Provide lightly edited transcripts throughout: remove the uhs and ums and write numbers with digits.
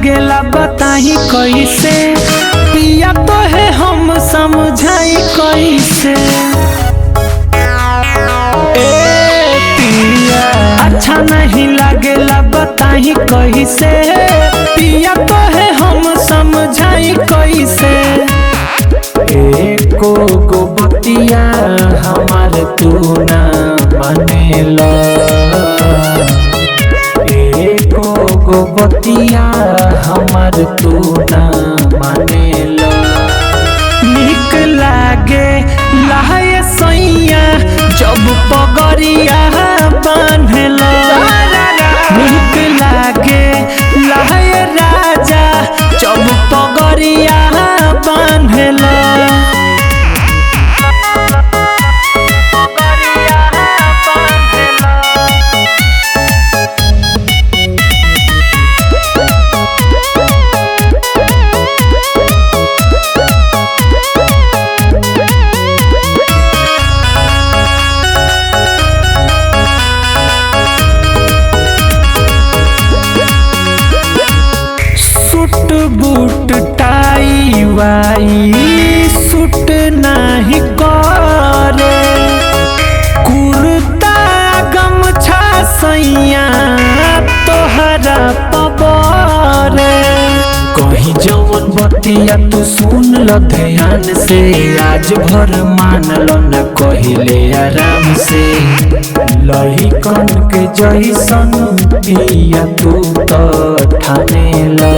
लागेला बताही कैसे पिया तो है हम समझाई कैसे। पिया अच्छा नहीं लागेला बताही कैसे पिया तो है हम समझाई कैसे। एको गो बतिया हमार तू ना मानेला, एको गो बतिया हमार तू ना मानेला। निक लागे लहाए सैया जब पगड़िया बांधेला, निक लागे लहाए राजा जब पगड़िया बांधेला। सूट बूट टाई वाई सूट नहीं करे, कुर्ता गमछा सैया तोहरा पबरे। कहीं जवन बतिया तू सुन ल ध्यान से, आज भर मान लो न कहिले आराम से। लही कन के जैसन पिया तू तो ठानेला,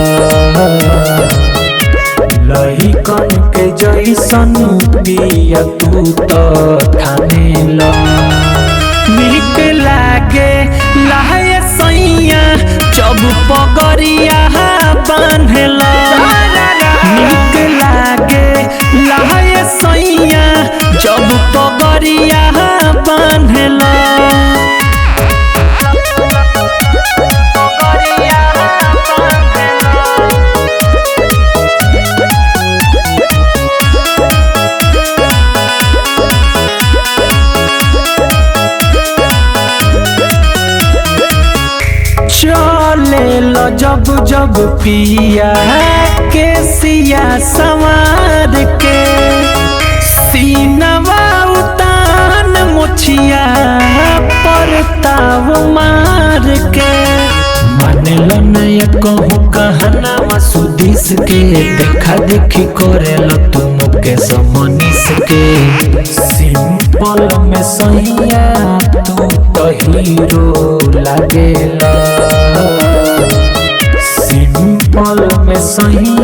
लही कन के जैसन पिया तू तो ठानेला। निक लागे लहाए सैया जब पगड़िया बांधेला, निक लागे लहाए सैया जब पगड़िया बांधेला। चले लो जब जब पिया के सिया संवार के, सीनवा उतान मुछिया परताव मार के। मान लो नया कहूँ कहना सुदिस के, देखा देखी करे लो तुम के समनिस के। सिंपल में सैया तू तो हीरो लागेला, सिंपल में सही